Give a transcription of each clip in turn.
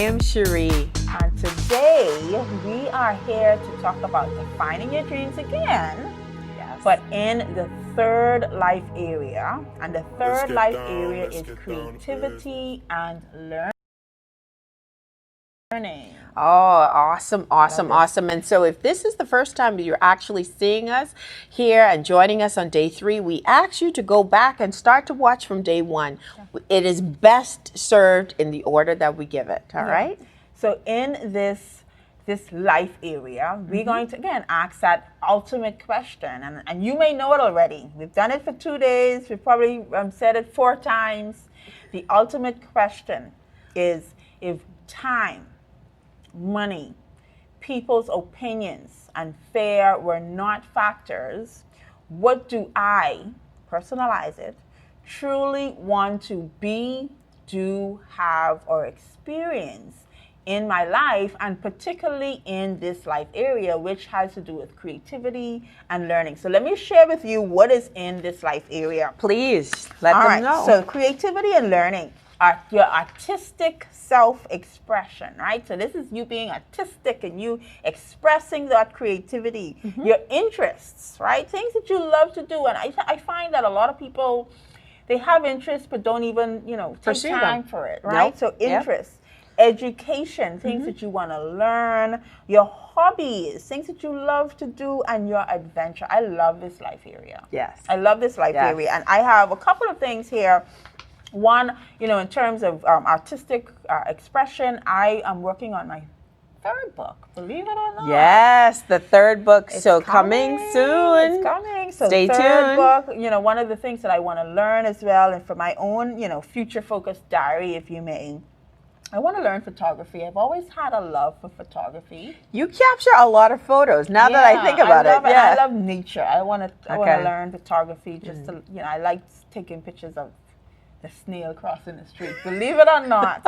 am Cherie. And today we are here to talk about defining your dreams again, but in the third life area. And the third life area is creativity and learning. Oh, awesome. And so if this is the first time you're actually seeing us here and joining us on day 3, we ask you to go back and start to watch from day 1. It is best served in the order that we give it, all right? So in this life area, we're going to, again, ask that ultimate question. And you may know it already. We've done it for 2 days. We've probably said it 4 times. The ultimate question is, if time, money, people's opinions, and fear were not factors, what do I, personalize it, truly want to be, do, have, or experience in my life, and particularly in this life area, which has to do with creativity and learning. So let me share with you what is in this life area. Please, let them know. So creativity and learning are your artistic self-expression, right? So this is you being artistic and you expressing that creativity, your interests, right? Things that you love to do. And I find that a lot of people, they have interests but don't even, take time for it, right? So interests. Education, things that you want to learn, your hobbies, things that you love to do, and your adventure. I love this life area. Yes. I love this life area. And I have a couple of things here. One, in terms of artistic expression, I am working on my 3rd book, believe it or not. Yes, the 3rd book. It's coming soon. It's coming. So stay third tuned. book, one of the things that I want to learn as well, and for my own, future-focused diary, if you may, I want to learn photography. I've always had a love for photography. You capture a lot of photos. Now that I think about it, I love nature. I want to learn photography. Just to, I like taking pictures of the snail crossing the street. Believe it or not,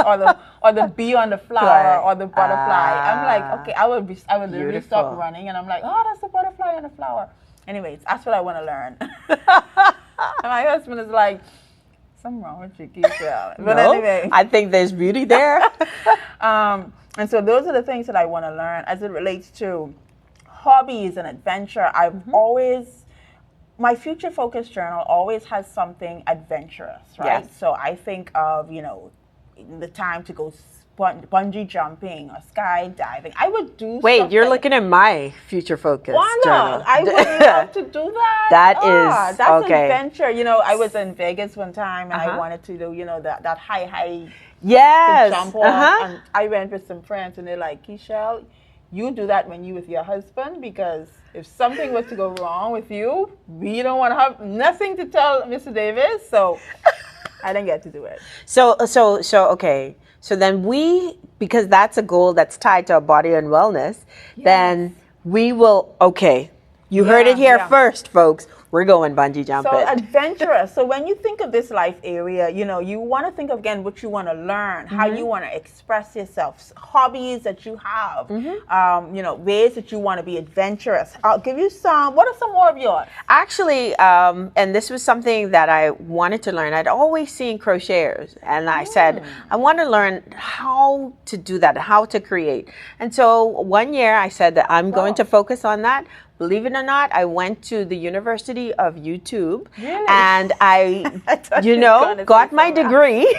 or the bee on the flower, or the butterfly. I'm like, okay, I would literally stop running, and I'm like, oh, that's the butterfly on the flower. Anyways, that's what I want to learn. And my husband is like, something wrong with you, Keisha. But anyway, I think there's beauty there. And so those are the things that I want to learn as it relates to hobbies and adventure. I've always, my future focus journal always has something adventurous, right? Yes. So I think of, the time to go bungee jumping or skydiving. I would do. Wait, you're looking at my future focus journal. I would love to do that. That's okay. Adventure. I was in Vegas one time and I wanted to do, that high jump off. And I went with some friends and they're like, Keisha, you do that when you with your husband, because if something was to go wrong with you, we don't want to have nothing to tell Mr. Davis. So I didn't get to do it. So okay. So then because that's a goal that's tied to our body and wellness, then we will, you heard it here first, folks. We're going bungee jumping. So adventurous. So when you think of this life area, you want to think of, again, what you want to learn, how you want to express yourself, hobbies that you have, ways that you want to be adventurous. I'll give you some. What are some more of yours? Actually, and this was something that I wanted to learn. I'd always seen crocheters, and I said, I want to learn how to do that, how to create. And so one year I said that I'm going to focus on that. Believe it or not, I went to the University of YouTube, and I got my degree.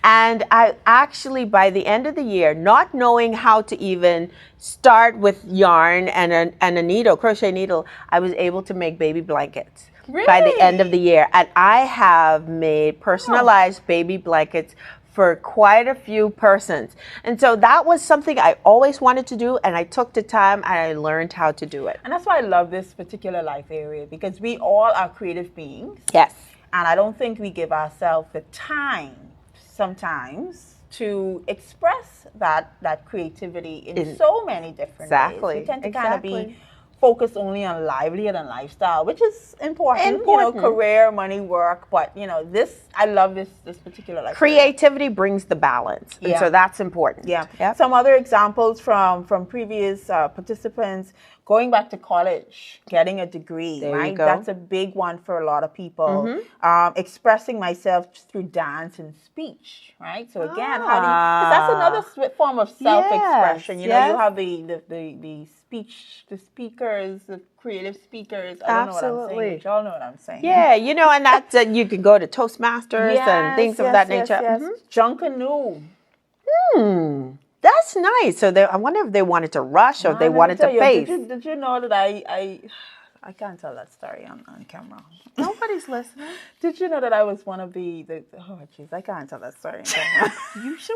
And I actually, by the end of the year, not knowing how to even start with yarn and a needle, crochet needle, I was able to make baby blankets. Really? By the end of the year. And I have made personalized baby blankets for quite a few persons. And so that was something I always wanted to do, and I took the time and I learned how to do it. And that's why I love this particular life area, because we all are creative beings. Yes. And I don't think we give ourselves the time sometimes to express that creativity in so many different ways. We tend to kind of be focused only on livelihood and lifestyle, which is important. Career, money, work, but I love this particular life. Creativity brings the balance, and so that's important. Some other examples from previous participants: going back to college, getting a degree, There you right? go. That's a big one for a lot of people. Expressing myself through dance and speech, right? So again, how do you? 'Cause that's another form of self-expression. Yes, You know, you yes. have the speech, the speakers, the creative speakers. I don't know what I'm saying, Absolutely. but y'all know what I'm saying. Yeah, you know, and that's you can go to Toastmasters and things of that nature. Yes. Junkanoo. That's nice. So I wonder if they wanted to rush or if they Let me wanted tell to you, pace. Did you know that I can't tell that story on camera. Nobody's listening. Did you know that I was one of the oh jeez, I can't tell that story on camera. You sure?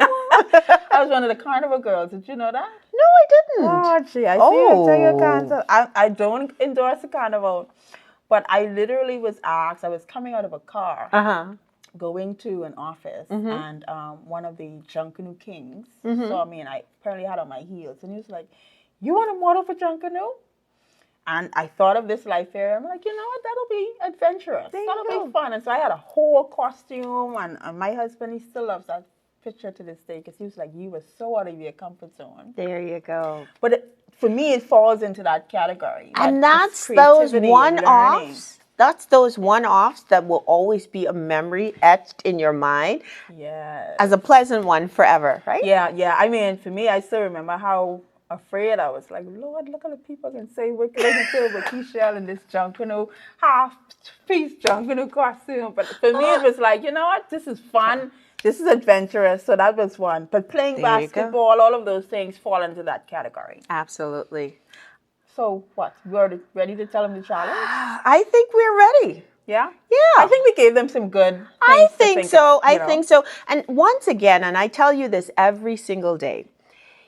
I was one of the carnival girls. Did you know that? No, I didn't. Oh gee, I see you tell you can't Oh. tell. I don't endorse the carnival, but I literally was asked, I was coming out of a car. Going to an office, and one of the Junkanoo Kings saw me, and I apparently had on my heels, and he was like, "You want to model for Junkanoo?" And I thought of this life area. I'm like, you know what? That'll be adventurous. That'll be fun. And so I had a whole costume, and my husband, he still loves that picture to this day because he was like, "You were so out of your comfort zone." There you go. But for me, it falls into that category. And that's that's those creativity and learning. one-offs. That's those one-offs that will always be a memory etched in your mind Yes. as a pleasant one forever, right? Yeah. I mean, for me, I still remember how afraid I was. Like, Lord, look at the people can say we're looking to with Keisha in this Junkanoo half-piece Junkanoo costume. But for me, it was like, you know what? This is fun. This is adventurous. So that was one. But playing There you go. basketball, all of those things fall into that category. Absolutely. So what? We're ready to tell them the challenge? I think we're ready. Yeah? Yeah. I think we gave them some good things I to think think so. of, you I know. think so. And once again, and I tell you this every single day,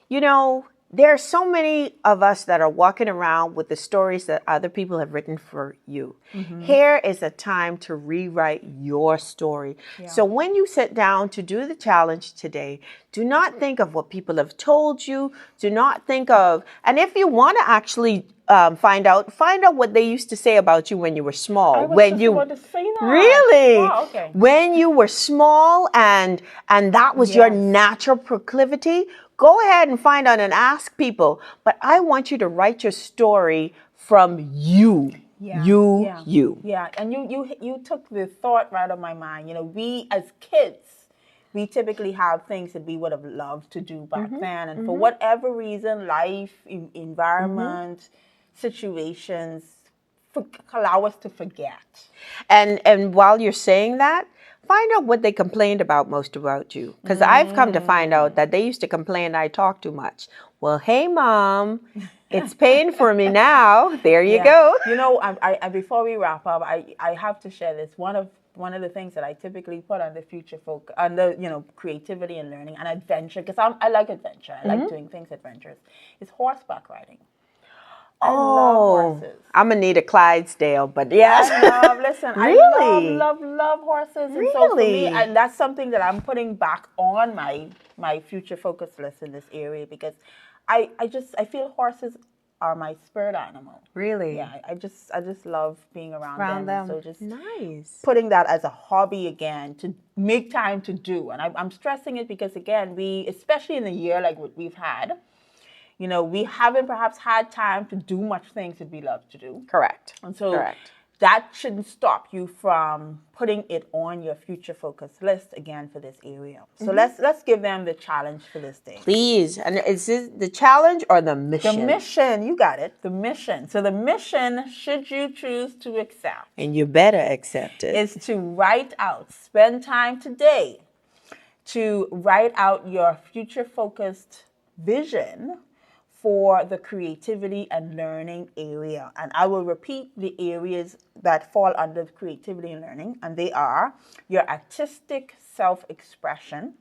you know, there are so many of us that are walking around with the stories that other people have written for you. Here is a time to rewrite your story. So when you sit down to do the challenge today, do not think of what people have told you. Do not think of, and if you want to actually find out what they used to say about you when you were small. I was when just you about to say that. really, Wow, okay. when you were small and that was your Yes. natural proclivity, go ahead and find out and ask people. But I want you to write your story from you. You. Yeah, and you took the thought right out of my mind. You know, we as kids, we typically have things that we would have loved to do back then, and for whatever reason, life, environment, situations, allow us to forget. And while you're saying that, find out what they complained about most about you. Because I've come to find out that they used to complain I talk too much. Well, hey, Mom, it's paying for me now. There you go. You know, I before we wrap up, I have to share this. One of the things that I typically put on the future focus, on the, you know, creativity and learning and adventure, because I like adventure. I like doing things adventurous. Is horseback riding. I love horses. I'm going to need a Clydesdale, but yes. I love horses. And Really? so for me, and that's something that I'm putting back on my future focus list in this area, because I feel horses are my spirit animal. Really? Yeah, I just love being around them. So just nice. putting that as a hobby again, to make time to do. And I'm stressing it because, again, we, especially in a year like what we've had, you know, we haven't perhaps had time to do much things that we love to do. Correct. And so Correct. that shouldn't stop you from putting it on your future focus list again for this area. So let's give them the challenge for this day. Please. And is this the challenge or the The mission? mission, you got it. The mission. So the mission, should you choose to accept, And you better accept it. is to write out, spend time today to write out your future focused vision for the creativity and learning area. And I will repeat the areas that fall under creativity and learning, and they are your artistic self-expression,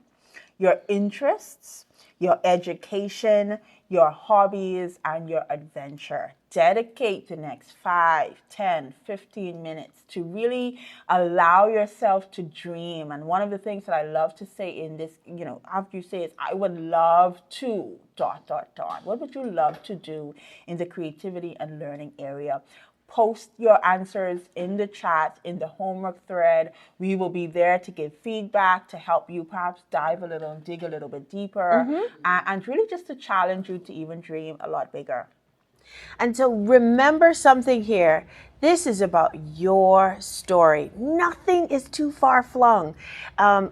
your interests, your education, your hobbies, and your adventure. Dedicate the next 5, 10, 15 minutes to really allow yourself to dream. And one of the things that I love to say in this, you know, after you say is, I would love to, ... What would you love to do in the creativity and learning area? Post your answers in the chat, in the homework thread. We will be there to give feedback, to help you perhaps dive a little, dig a little bit deeper, and really just to challenge you to even dream a lot bigger. And so remember something here. This is about your story. Nothing is too far flung.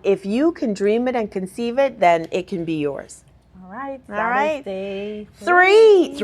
If you can dream it and conceive it, then it can be yours. All right. All That right. is day Three.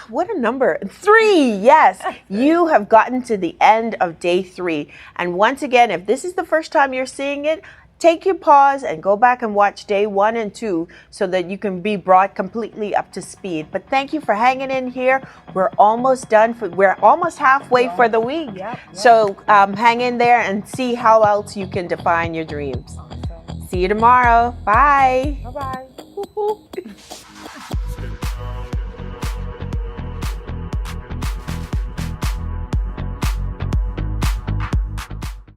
What a number. 3. Yes. You have gotten to the end of day 3. And once again, if this is the first time you're seeing it, take your pause and go back and watch day 1 and 2 so that you can be brought completely up to speed. But thank you for hanging in here. We're almost done. We're almost halfway for the week. Yep. So hang in there and see how else you can define your dreams. Awesome. See you tomorrow. Bye. Bye-bye.